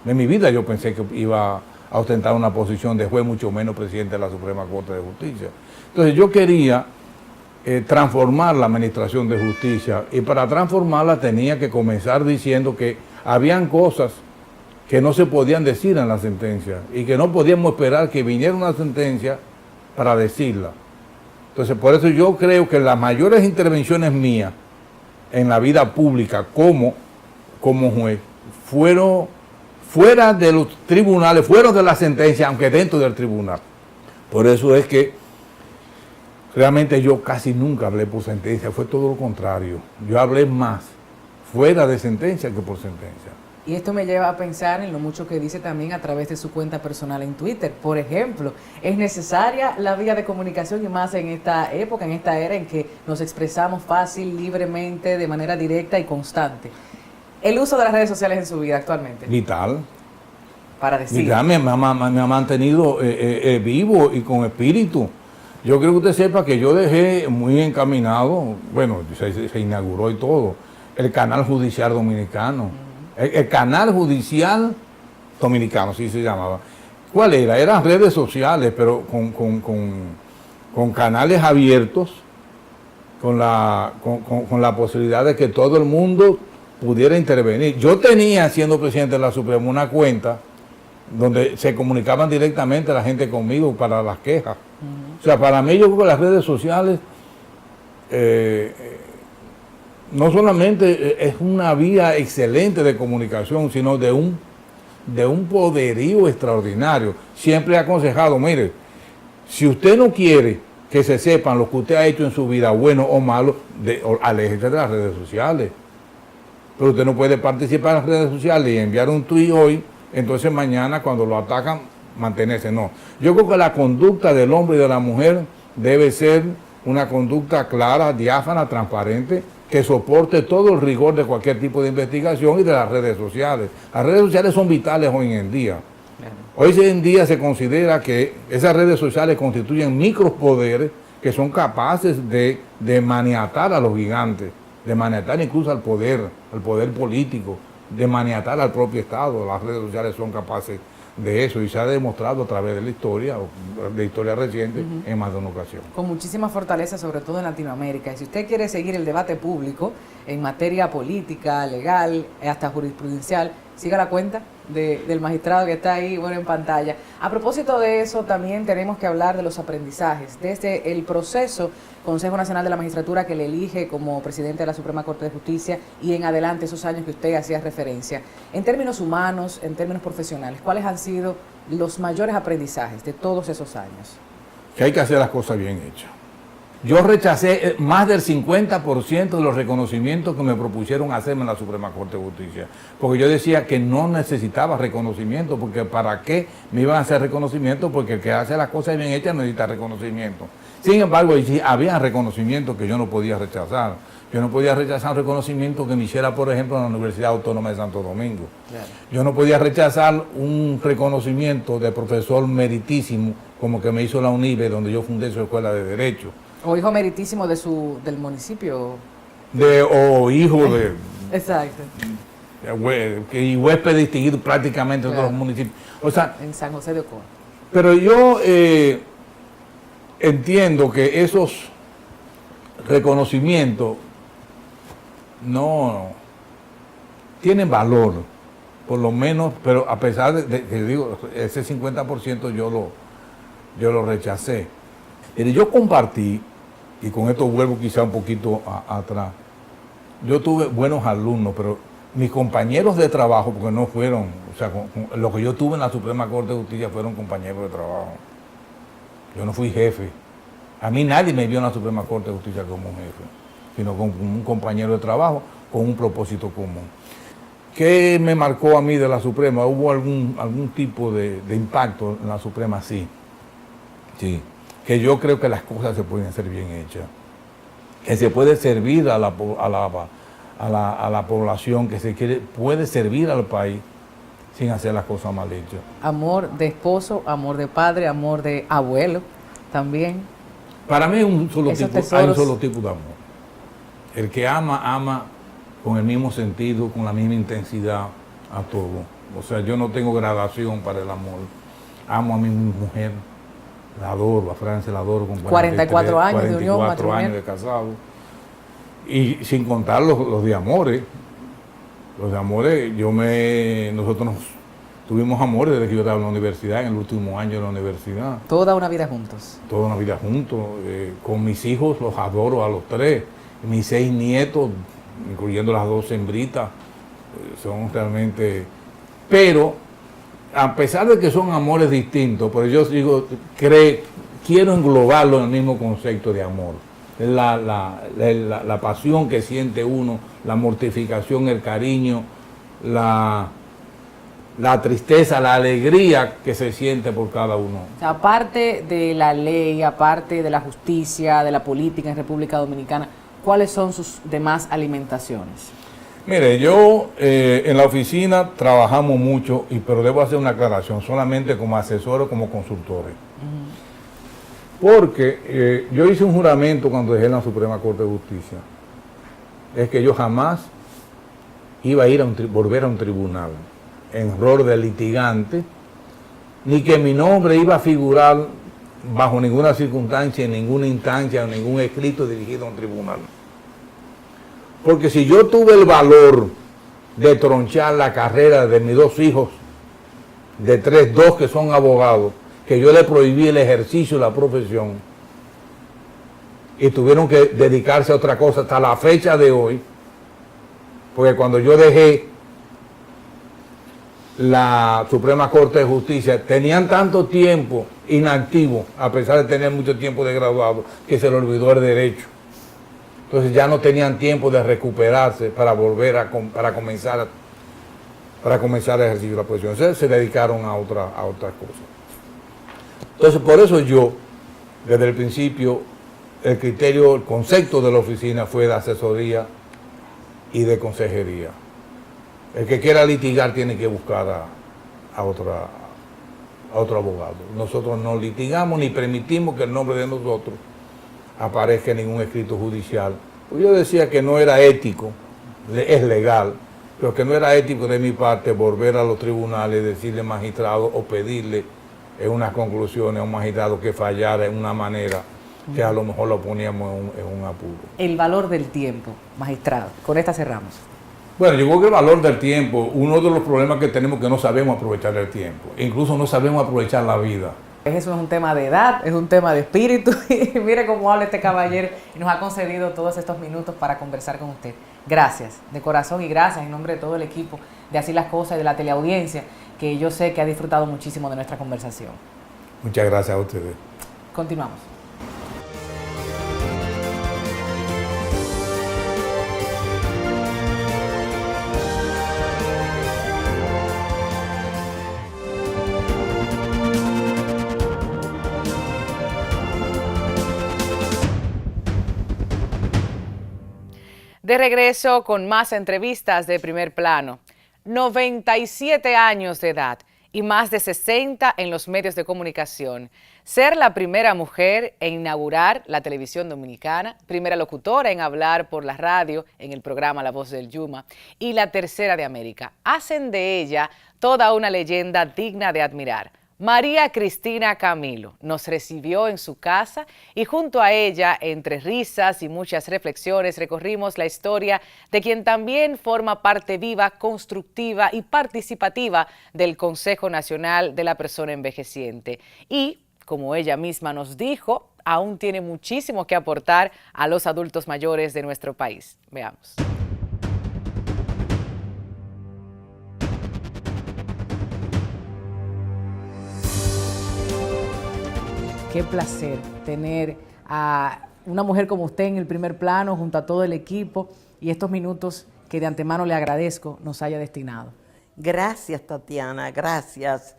[SPEAKER 4] en mi vida yo pensé que iba a ostentar una posición de juez, mucho menos presidente de la Suprema Corte de Justicia. Entonces yo quería transformar la administración de justicia, y para transformarla tenía que comenzar diciendo que habían cosas que no se podían decir en la sentencia y que no podíamos esperar que viniera una sentencia para decirla. Entonces, por eso yo creo que las mayores intervenciones mías en la vida pública como juez fueron fuera de los tribunales, fueron de la sentencia, aunque dentro del tribunal. Por eso es que realmente yo casi nunca hablé por sentencia, fue todo lo contrario. Yo hablé más fuera de sentencia que por sentencia.
[SPEAKER 1] Y esto me lleva a pensar en lo mucho que dice también a través de su cuenta personal en Twitter. Por ejemplo, es necesaria la vía de comunicación, y más en esta época, en esta era en que nos expresamos fácil, libremente, de manera directa y constante. El uso de las redes sociales en su vida actualmente.
[SPEAKER 4] Vital.
[SPEAKER 1] Para decir.
[SPEAKER 4] Vital, me ha mantenido vivo y con espíritu. Yo creo que usted sepa que yo dejé muy encaminado, bueno, se inauguró y todo, el canal judicial dominicano. El canal judicial dominicano, sí se llamaba. ¿Cuál era? Eran redes sociales, pero con canales abiertos, con la posibilidad de que todo el mundo pudiera intervenir. Yo tenía, siendo presidente de la Suprema, una cuenta donde se comunicaban directamente la gente conmigo para las quejas. O sea, para mí yo creo que las redes sociales no solamente es una vía excelente de comunicación, sino de un poderío extraordinario. Siempre he aconsejado, mire, si usted no quiere que se sepan lo que usted ha hecho en su vida, bueno o malo, aléjese de las redes sociales. Pero usted no puede participar en las redes sociales y enviar un tuit hoy, entonces mañana cuando lo atacan, mantenerse. No. Yo creo que la conducta del hombre y de la mujer debe ser una conducta clara, diáfana, transparente, que soporte todo el rigor de cualquier tipo de investigación y de las redes sociales. Las redes sociales son vitales hoy en día. Hoy en día se considera que esas redes sociales constituyen micropoderes que son capaces de maniatar a los gigantes, de maniatar incluso al poder político, de maniatar al propio Estado. Las redes sociales son capaces de eso y se ha demostrado a través de la historia reciente en más de una ocasión.
[SPEAKER 1] Con muchísima fortaleza, sobre todo en Latinoamérica. Y si usted quiere seguir el debate público en materia política, legal, hasta jurisprudencial, siga la cuenta del magistrado que está ahí, bueno, en pantalla. A propósito de eso, también tenemos que hablar de los aprendizajes. Desde el proceso Consejo Nacional de la Magistratura que le elige como presidente de la Suprema Corte de Justicia y en adelante esos años que usted hacía referencia, en términos humanos, en términos profesionales, ¿cuáles han sido los mayores aprendizajes de todos esos años?
[SPEAKER 4] Que hay que hacer las cosas bien hechas. Yo rechacé más del 50% de los reconocimientos que me propusieron hacerme en la Suprema Corte de Justicia, porque yo decía que no necesitaba reconocimiento, porque ¿para qué me iban a hacer reconocimiento? Porque el que hace las cosas bien hechas necesita reconocimiento. Sin embargo, había reconocimientos que yo no podía rechazar. Yo no podía rechazar un reconocimiento que me hiciera, por ejemplo, en la Universidad Autónoma de Santo Domingo. Claro. Yo no podía rechazar un reconocimiento de profesor meritísimo como que me hizo la UNIBE, donde yo fundé su escuela de Derecho.
[SPEAKER 1] O hijo meritísimo del municipio.
[SPEAKER 4] O hijo de...
[SPEAKER 1] Exacto.
[SPEAKER 4] Y huésped distinguido prácticamente en todos los municipios. O sea,
[SPEAKER 1] en San José de Ocoa.
[SPEAKER 4] Pero yo entiendo que esos reconocimientos no tienen valor, por lo menos, pero a pesar de que digo, ese 50% yo lo rechacé. Y yo compartí, y con esto vuelvo quizá un poquito atrás, yo tuve buenos alumnos, pero mis compañeros de trabajo, porque no fueron, o sea, con lo que yo tuve en la Suprema Corte de Justicia fueron compañeros de trabajo. Yo no fui jefe. A mí nadie me vio en la Suprema Corte de Justicia como un jefe, sino como un compañero de trabajo con un propósito común. ¿Qué me marcó a mí de la Suprema? ¿Hubo algún tipo de impacto en la Suprema? Sí. Sí. Que yo creo que las cosas se pueden hacer bien hechas. Que se puede servir a la población, que puede servir al país sin hacer las cosas mal hechas.
[SPEAKER 1] Amor de esposo, amor de padre, amor de abuelo también.
[SPEAKER 4] Para mí hay un solo tipo de amor. El que ama con el mismo sentido, con la misma intensidad a todo. O sea, yo no tengo gradación para el amor. Amo a mi mujer, la adoro, a Francia la adoro con
[SPEAKER 1] 44 años de unión,
[SPEAKER 4] 44 años de casado. Y sin contar los de amores. Los de amores, nosotros tuvimos amores desde que yo estaba en la universidad, en el último año de la universidad.
[SPEAKER 1] Toda una vida juntos.
[SPEAKER 4] Toda una vida juntos. Con mis hijos los adoro a los 3. Mis 6 nietos, incluyendo las 2 hembritas, son realmente... Pero, a pesar de que son amores distintos, pero yo digo, quiero englobarlo en el mismo concepto de amor. La pasión que siente uno, la mortificación, el cariño, la tristeza, la alegría que se siente por cada uno.
[SPEAKER 1] O sea, aparte de la ley, aparte de la justicia, de la política en República Dominicana, ¿cuáles son sus demás alimentaciones?
[SPEAKER 4] Mire, yo en la oficina trabajamos mucho, pero debo hacer una aclaración, solamente como asesores o como consultores. Porque yo hice un juramento cuando dejé en la Suprema Corte de Justicia, es que yo jamás iba a ir volver a un tribunal en rol de litigante, ni que mi nombre iba a figurar bajo ninguna circunstancia, en ninguna instancia, en ningún escrito dirigido a un tribunal. Porque si yo tuve el valor de tronchar la carrera de mis 2 hijos, de 2 que son abogados, que yo le prohibí el ejercicio de la profesión, y tuvieron que dedicarse a otra cosa hasta la fecha de hoy, porque cuando yo dejé la Suprema Corte de Justicia, tenían tanto tiempo inactivo, a pesar de tener mucho tiempo de graduado, que se le olvidó el derecho. Entonces ya no tenían tiempo de recuperarse para volver para comenzar a ejercer la profesión. Entonces se dedicaron a otras cosas. Entonces por eso yo, desde el principio, el concepto de la oficina fue de asesoría y de consejería. El que quiera litigar tiene que buscar a otro abogado. Nosotros no litigamos ni permitimos que el nombre de nosotros aparezca ningún escrito judicial. Pues yo decía que no era ético, es legal, pero que no era ético de mi parte volver a los tribunales, decirle magistrado o pedirle en unas conclusiones a un magistrado que fallara en una manera que a lo mejor lo poníamos en un apuro.
[SPEAKER 1] El valor del tiempo, magistrado. Con esta cerramos.
[SPEAKER 4] Bueno, yo creo que el valor del tiempo, uno de los problemas que tenemos es que no sabemos aprovechar el tiempo, incluso no sabemos aprovechar la vida.
[SPEAKER 1] Eso es un tema de edad, es un tema de espíritu, y mire cómo habla este caballero y nos ha concedido todos estos minutos para conversar con usted. Gracias, de corazón, y gracias en nombre de todo el equipo de Así las Cosas y de la teleaudiencia, que yo sé que ha disfrutado muchísimo de nuestra conversación.
[SPEAKER 4] Muchas gracias a ustedes.
[SPEAKER 1] Continuamos. De regreso con más entrevistas de Primer Plano. 97 años de edad y más de 60 en los medios de comunicación. Ser la primera mujer en inaugurar la televisión dominicana, primera locutora en hablar por la radio en el programa La Voz del Yuma y la tercera de América, hacen de ella toda una leyenda digna de admirar. María Cristina Camilo nos recibió en su casa y junto a ella, entre risas y muchas reflexiones, recorrimos la historia de quien también forma parte viva, constructiva y participativa del Consejo Nacional de la Persona Envejeciente. Y, como ella misma nos dijo, aún tiene muchísimo que aportar a los adultos mayores de nuestro país. Veamos. Qué placer tener a una mujer como usted en el primer plano junto a todo el equipo y estos minutos que de antemano le agradezco nos haya destinado.
[SPEAKER 5] Gracias, Tatiana, gracias.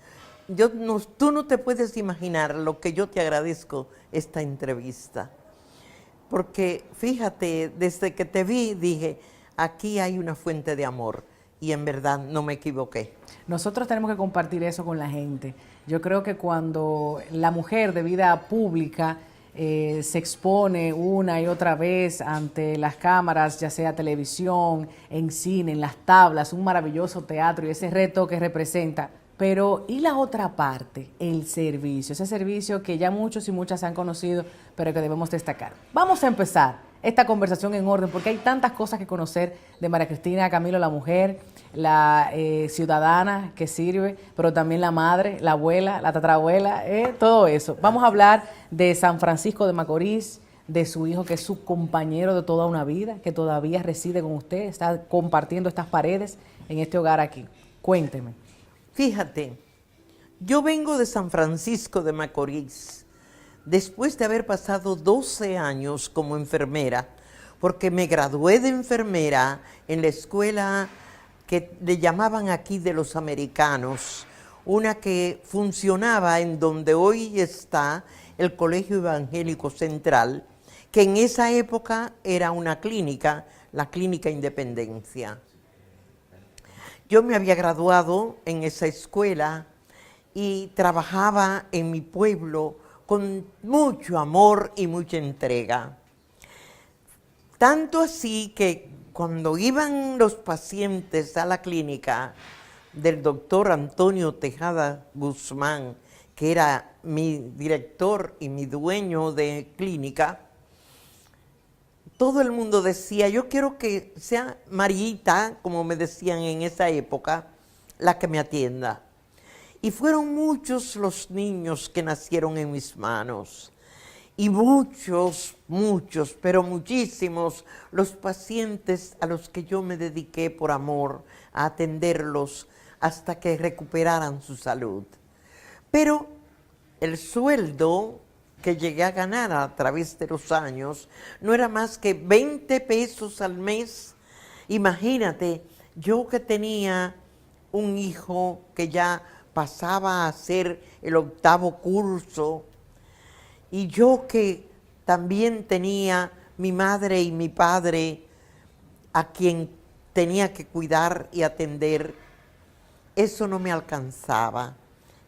[SPEAKER 5] Tú no te puedes imaginar lo que yo te agradezco esta entrevista. Porque fíjate, desde que te vi dije, aquí hay una fuente de amor. Y en verdad no me equivoqué.
[SPEAKER 1] Nosotros tenemos que compartir eso con la gente. Yo creo que cuando la mujer de vida pública se expone una y otra vez ante las cámaras, ya sea televisión, en cine, en las tablas, un maravilloso teatro y ese reto que representa. Pero, ¿y la otra parte? El servicio, ese servicio que ya muchos y muchas han conocido, pero que debemos destacar. Vamos a empezar esta conversación en orden, porque hay tantas cosas que conocer de María Cristina Camilo, la mujer, la ciudadana que sirve, pero también la madre, la abuela, la tatarabuela, todo eso. Vamos a hablar de San Francisco de Macorís, de su hijo que es su compañero de toda una vida, que todavía reside con usted, está compartiendo estas paredes en este hogar aquí. Cuénteme.
[SPEAKER 5] Fíjate, yo vengo de San Francisco de Macorís, después de haber pasado 12 años como enfermera, porque me gradué de enfermera en la escuela que le llamaban aquí de los americanos, una que funcionaba en donde hoy está el Colegio Evangélico Central, que en esa época era una clínica, la Clínica Independencia. Yo me había graduado en esa escuela y trabajaba en mi pueblo con mucho amor y mucha entrega. Tanto así que cuando iban los pacientes a la clínica del doctor Antonio Tejada Guzmán, que era mi director y mi dueño de clínica, todo el mundo decía, yo quiero que sea Marita, como me decían en esa época, la que me atienda. Y fueron muchos los niños que nacieron en mis manos. Y muchos, pero muchísimos los pacientes a los que yo me dediqué por amor a atenderlos hasta que recuperaran su salud. Pero el sueldo que llegué a ganar a través de los años no era más que 20 pesos al mes. Imagínate, yo que tenía un hijo que ya pasaba a hacer el 8º curso, y yo que también tenía mi madre y mi padre a quien tenía que cuidar y atender, eso no me alcanzaba.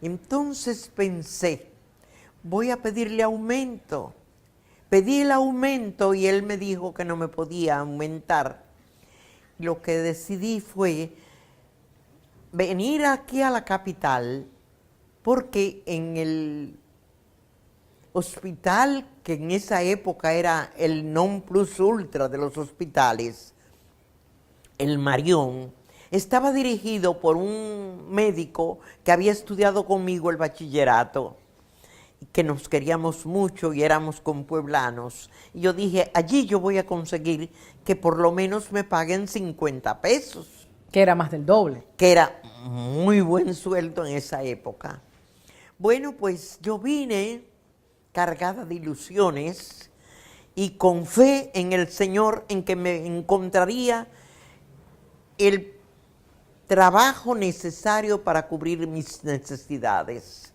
[SPEAKER 5] Entonces pensé, voy a pedirle aumento, Pedí el aumento y él me dijo que no me podía aumentar. Lo que decidí fue venir aquí a la capital, porque en el hospital, que en esa época era el non plus ultra de los hospitales, el Marión, estaba dirigido por un médico que había estudiado conmigo el bachillerato, que nos queríamos mucho y éramos compueblanos. Y yo dije, allí yo voy a conseguir que por lo menos me paguen 50 pesos.
[SPEAKER 1] Que era más del doble.
[SPEAKER 5] Que era muy buen sueldo en esa época. Bueno, pues yo vine cargada de ilusiones y con fe en el Señor, en que me encontraría el trabajo necesario para cubrir mis necesidades.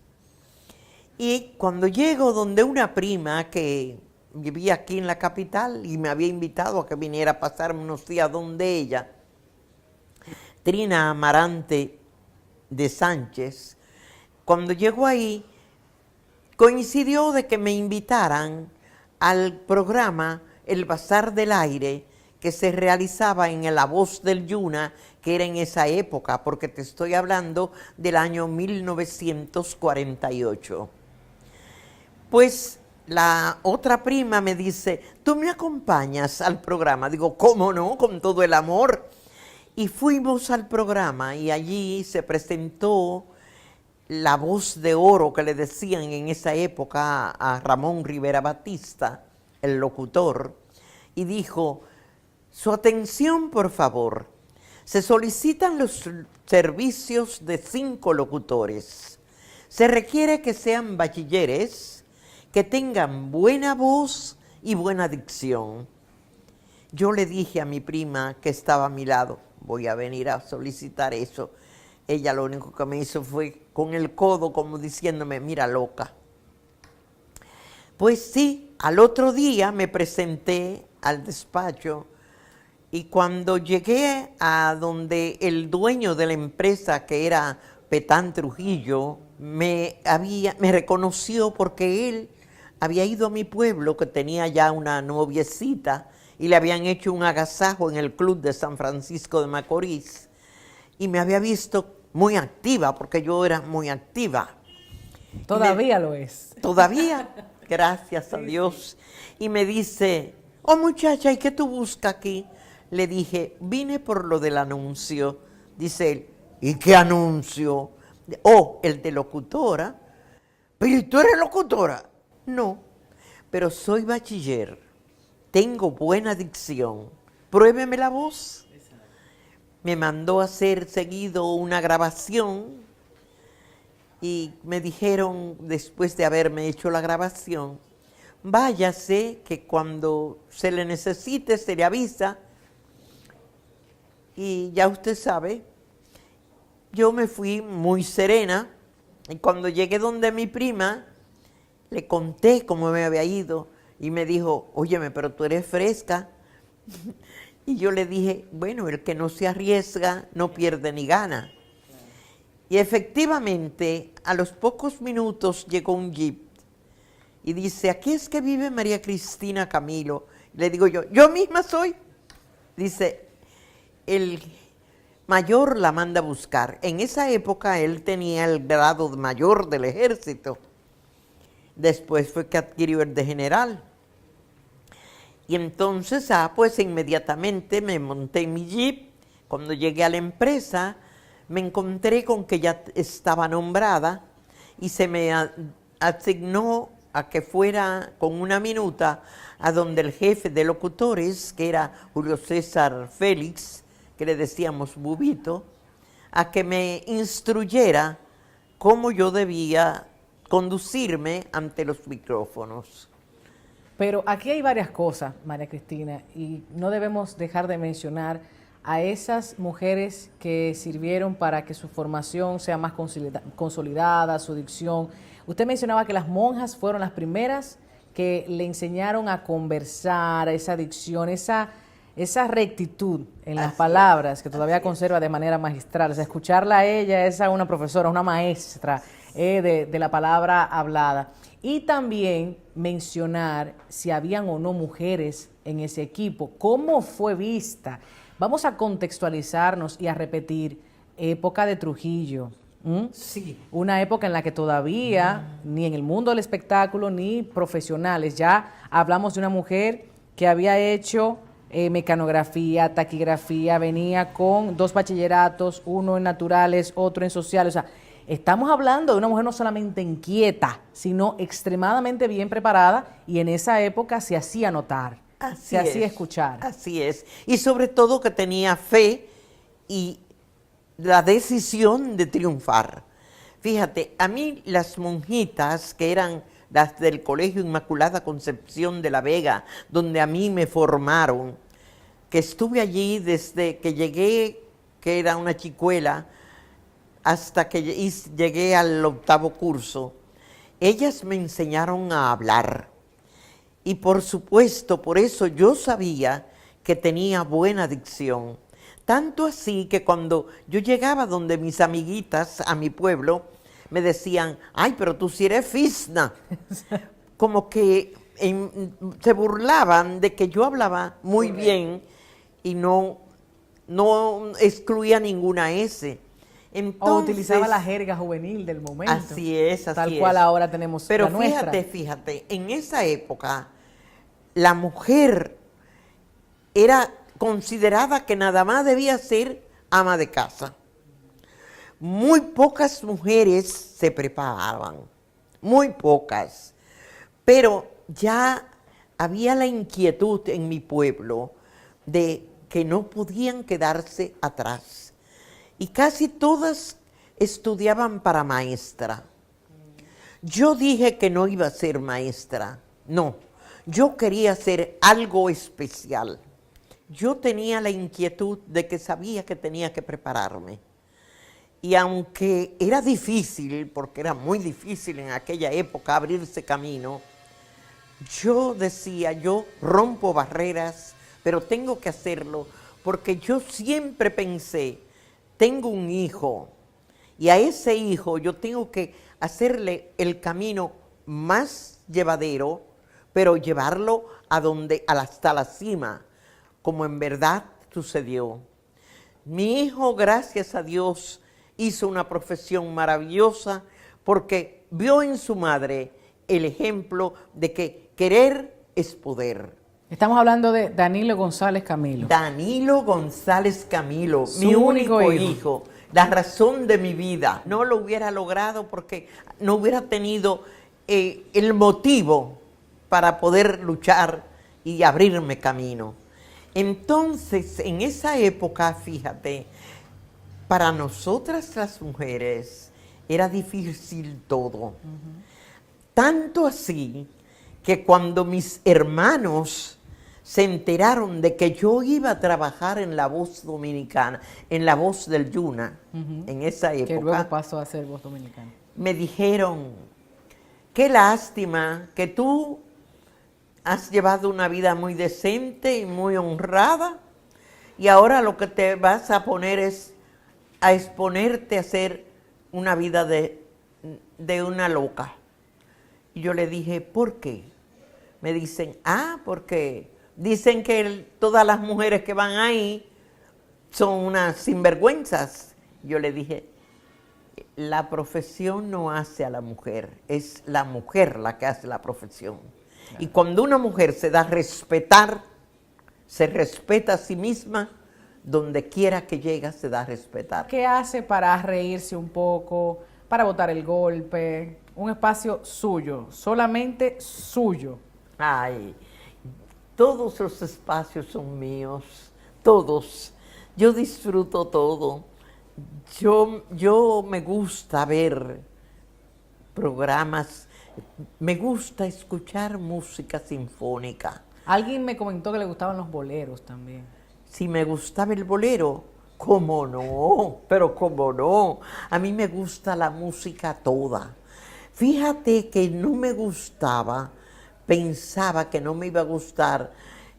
[SPEAKER 5] Y cuando llego donde una prima que vivía aquí en la capital y me había invitado a que viniera a pasarme unos días donde ella, Trina Amarante de Sánchez, cuando llegó ahí, coincidió de que me invitaran al programa El Bazar del Aire, que se realizaba en La Voz del Yuna, que era en esa época, porque te estoy hablando del año 1948. Pues la otra prima me dice, ¿tú me acompañas al programa? Digo, ¿cómo no? Con todo el amor. Y fuimos al programa y allí se presentó la voz de oro que le decían en esa época a Ramón Rivera Batista, el locutor, y dijo, su atención por favor, se solicitan los servicios de 5 locutores. Se requiere que sean bachilleres, que tengan buena voz y buena dicción. Yo le dije a mi prima que estaba a mi lado, voy a venir a solicitar eso. Ella lo único que me hizo fue con el codo como diciéndome, mira loca. Pues sí, al otro día me presenté al despacho y cuando llegué a donde el dueño de la empresa, que era Petán Trujillo, me reconoció porque él había ido a mi pueblo, que tenía ya una noviecita, y le habían hecho un agasajo en el club de San Francisco de Macorís, y me había visto muy activa, porque yo era muy activa.
[SPEAKER 1] Todavía lo es.
[SPEAKER 5] Todavía, gracias a Dios. Y me dice, oh muchacha, ¿y qué tú buscas aquí? Le dije, vine por lo del anuncio. Dice él, ¿y qué anuncio? Oh, el de locutora. ¿Pero tú eres locutora? No, pero soy bachiller, tengo buena dicción, pruébeme la voz. Me mandó a hacer seguido una grabación y me dijeron, después de haberme hecho la grabación, váyase, que cuando se le necesite se le avisa. Y ya usted sabe, yo me fui muy serena y cuando llegué donde mi prima, le conté cómo me había ido y me dijo, óyeme, pero tú eres fresca. Y yo le dije, bueno, el que no se arriesga no pierde ni gana. Y efectivamente, a los pocos minutos llegó un jeep y dice, aquí es que vive María Cristina Camilo. Le digo yo misma soy. Dice, el mayor la manda a buscar. En esa época él tenía el grado mayor del ejército. Después fue que adquirió el de general. Y entonces, pues inmediatamente me monté en mi jeep. Cuando llegué a la empresa, me encontré con que ya estaba nombrada y se me asignó a que fuera con una minuta a donde el jefe de locutores, que era Julio César Félix, que le decíamos Bubito, a que me instruyera cómo yo debía conducirme ante los micrófonos.
[SPEAKER 1] Pero aquí hay varias cosas, María Cristina, y no debemos dejar de mencionar a esas mujeres que sirvieron para que su formación sea más consolidada, su dicción. Usted mencionaba que las monjas fueron las primeras que le enseñaron a conversar, esa dicción, esa rectitud en las palabras que todavía conserva de manera magistral. O sea, escucharla a ella es a una profesora, una maestra de la palabra hablada. Y también mencionar si habían o no mujeres en ese equipo, cómo fue vista. Vamos a contextualizarnos y a repetir época de Trujillo.
[SPEAKER 5] Sí.
[SPEAKER 1] Una época en la que todavía ni en el mundo del espectáculo ni profesionales, ya hablamos de una mujer que había hecho mecanografía, taquigrafía, venía con 2 bachilleratos, uno en naturales, otro en sociales. O sea, estamos hablando de una mujer no solamente inquieta, sino extremadamente bien preparada, y en esa época se hacía notar, se hacía escuchar.
[SPEAKER 5] Así es. Y sobre todo que tenía fe y la decisión de triunfar. Fíjate, a mí las monjitas que eran las del Colegio Inmaculada Concepción de la Vega, donde a mí me formaron, que estuve allí desde que llegué, que era una chicuela, hasta que llegué al 8º curso, ellas me enseñaron a hablar. Y por supuesto, por eso yo sabía que tenía buena dicción. Tanto así que cuando yo llegaba donde mis amiguitas a mi pueblo, me decían, ay, pero tú sí eres fisna. Como que se burlaban de que yo hablaba muy bien y no excluía ninguna S. Entonces,
[SPEAKER 1] o utilizaba la jerga juvenil del momento.
[SPEAKER 5] Así es, así
[SPEAKER 1] tal cual
[SPEAKER 5] es.
[SPEAKER 1] ahora tenemos
[SPEAKER 5] pero
[SPEAKER 1] la nuestra.
[SPEAKER 5] Fíjate, en esa época la mujer era considerada que nada más debía ser ama de casa. Muy pocas mujeres se preparaban, muy pocas, pero ya había la inquietud en mi pueblo de que no podían quedarse atrás. Y casi todas estudiaban para maestra. Yo dije que no iba a ser maestra, no, yo quería hacer algo especial. Yo tenía la inquietud de que sabía que tenía que prepararme. Y aunque era difícil, porque era muy difícil en aquella época abrirse camino, yo decía, yo rompo barreras, pero tengo que hacerlo, porque yo siempre pensé, tengo un hijo, y a ese hijo yo tengo que hacerle el camino más llevadero, pero llevarlo hasta la cima, como en verdad sucedió. Mi hijo, gracias a Dios, hizo una profesión maravillosa porque vio en su madre el ejemplo de que querer es poder.
[SPEAKER 1] Estamos hablando de Danilo González Camilo.
[SPEAKER 5] Danilo González Camilo,
[SPEAKER 1] Su
[SPEAKER 5] mi único
[SPEAKER 1] único
[SPEAKER 5] hijo, la razón de mi vida. No lo hubiera logrado porque no hubiera tenido el motivo para poder luchar y abrirme camino. Entonces, en esa época, fíjate, para nosotras las mujeres era difícil todo. Tanto así que cuando mis hermanos se enteraron de que yo iba a trabajar en La Voz Dominicana, en La Voz del Yuna, en esa época,
[SPEAKER 1] que luego pasó a ser Voz Dominicana,
[SPEAKER 5] me dijeron, qué lástima que tú has llevado una vida muy decente y muy honrada, y ahora lo que te vas a poner es a exponerte a hacer una vida de una loca. Y yo le dije, ¿por qué? Me dicen, porque dicen que todas las mujeres que van ahí son unas sinvergüenzas. Yo le dije, la profesión no hace a la mujer, es la mujer la que hace la profesión. Claro. Y cuando una mujer se da a respetar, se respeta a sí misma, donde quiera que llega se da a respetar.
[SPEAKER 1] ¿Qué hace para reírse un poco, para botar el golpe? Un espacio suyo, solamente suyo.
[SPEAKER 5] Ay, todos los espacios son míos, todos. Yo disfruto todo. Yo me gusta ver programas, me gusta escuchar música sinfónica.
[SPEAKER 1] Alguien me comentó que le gustaban los boleros también.
[SPEAKER 5] Si me gustaba el bolero, ¿cómo no? Pero ¿cómo no? A mí me gusta la música toda. Fíjate que no me gustaba, pensaba que no me iba a gustar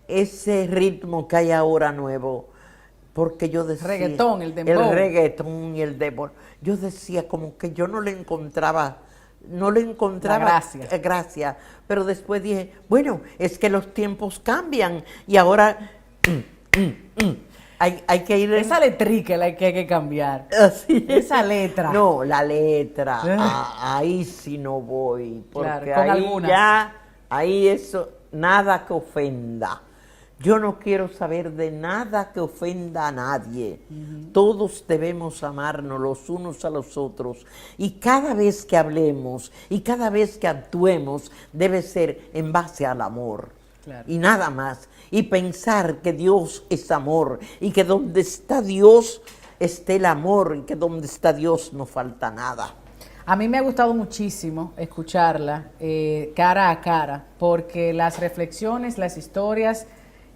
[SPEAKER 5] ese ritmo que hay ahora nuevo, porque yo decía...
[SPEAKER 1] Reggaetón, el dembow.
[SPEAKER 5] El reggaetón y el dembow. Yo decía como que yo no le encontraba gracia. Pero después dije, bueno, es que los tiempos cambian y ahora hay que ir...
[SPEAKER 1] Esa letrica la que hay que cambiar.
[SPEAKER 5] Así es.
[SPEAKER 1] Esa letra.
[SPEAKER 5] No, la letra, ahí sí no voy, porque
[SPEAKER 1] Claro, con
[SPEAKER 5] ahí
[SPEAKER 1] algunas.
[SPEAKER 5] ya, ahí eso, nada que ofenda. Yo no quiero saber de nada que ofenda a nadie. Todos debemos amarnos los unos a los otros. Y cada vez que hablemos y cada vez que actuemos debe ser en base al amor.
[SPEAKER 1] Claro.
[SPEAKER 5] Y nada más. Y pensar que Dios es amor y que donde está Dios esté el amor y que donde está Dios no falta nada.
[SPEAKER 1] A mí me ha gustado muchísimo escucharla cara a cara, porque las reflexiones, las historias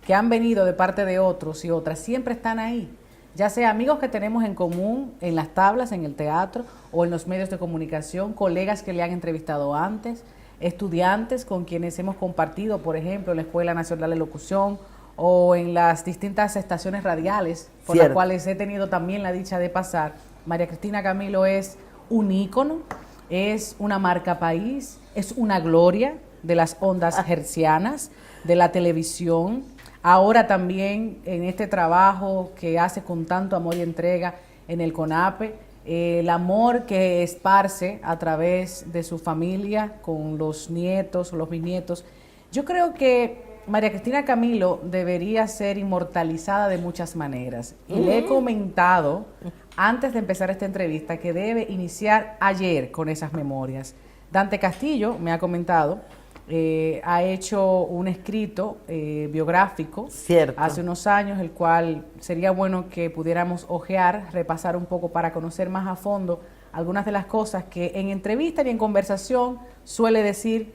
[SPEAKER 1] que han venido de parte de otros y otras siempre están ahí, ya sea amigos que tenemos en común en las tablas, en el teatro o en los medios de comunicación, colegas que le han entrevistado antes, estudiantes con quienes hemos compartido, por ejemplo, en la Escuela Nacional de Locución o en las distintas estaciones radiales por las cuales he tenido también la dicha de pasar. María Cristina Camilo es un ícono, es una marca país, es una gloria de las ondas hertzianas, de la televisión. Ahora también en este trabajo que hace con tanto amor y entrega en el CONAPE, el amor que esparce a través de su familia con los nietos, los bisnietos. Yo creo que María Cristina Camilo debería ser inmortalizada de muchas maneras. Y le he comentado antes de empezar esta entrevista que debe iniciar ayer con esas memorias. Dante Castillo me ha comentado, ha hecho un escrito biográfico hace unos años, el cual sería bueno que pudiéramos hojear, repasar un poco para conocer más a fondo algunas de las cosas que en entrevista y en conversación suele decir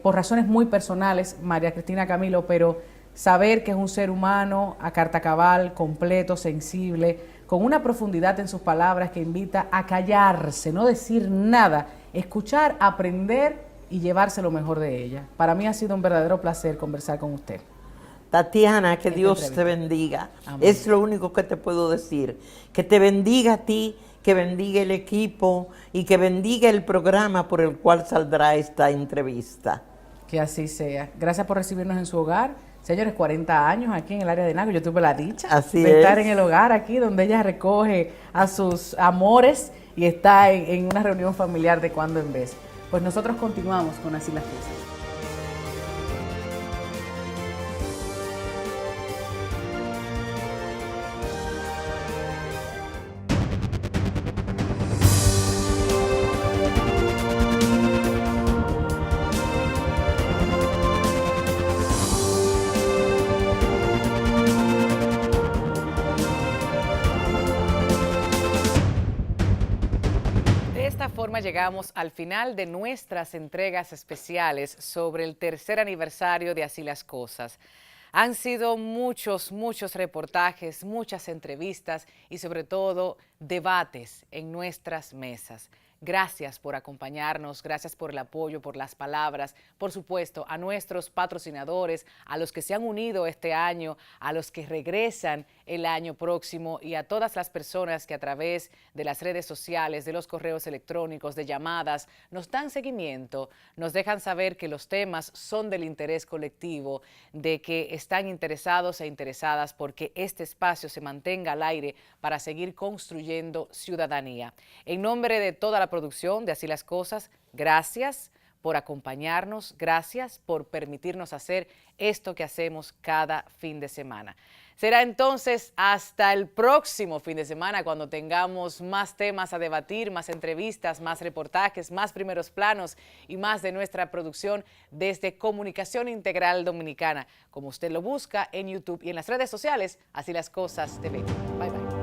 [SPEAKER 1] por razones muy personales María Cristina Camilo, pero saber que es un ser humano a carta cabal, completo, sensible, con una profundidad en sus palabras que invita a callarse, no decir nada, escuchar, aprender y llevarse lo mejor de ella. Para mí ha sido un verdadero placer conversar con usted.
[SPEAKER 5] Tatiana, que Dios te bendiga.
[SPEAKER 1] Amén.
[SPEAKER 5] Es lo único que te puedo decir. Que te bendiga a ti, que bendiga el equipo y que bendiga el programa por el cual saldrá esta entrevista.
[SPEAKER 1] Que así sea. Gracias por recibirnos en su hogar. Señores, 40 años aquí en el área de Naco. Yo tuve la dicha de estar en el hogar aquí, donde ella recoge a sus amores y está en una reunión familiar de cuando en vez. Pues nosotros continuamos con Así las Cosas. De esta forma llegamos al final de nuestras entregas especiales sobre el tercer aniversario de Así las Cosas. Han sido muchos reportajes, muchas entrevistas y sobre todo debates en nuestras mesas. Gracias por acompañarnos, gracias por el apoyo, por las palabras, por supuesto a nuestros patrocinadores, a los que se han unido este año, a los que regresan el año próximo y a todas las personas que a través de las redes sociales, de los correos electrónicos, de llamadas, nos dan seguimiento, nos dejan saber que los temas son del interés colectivo, de que están interesados e interesadas porque este espacio se mantenga al aire para seguir construyendo ciudadanía. En nombre de toda la producción de Así las Cosas, gracias por acompañarnos, gracias por permitirnos hacer esto que hacemos cada fin de semana. Será entonces hasta el próximo fin de semana cuando tengamos más temas a debatir, más entrevistas, más reportajes, más primeros planos y más de nuestra producción desde Comunicación Integral Dominicana, como usted lo busca en YouTube y en las redes sociales, Así las Cosas TV. Bye, bye.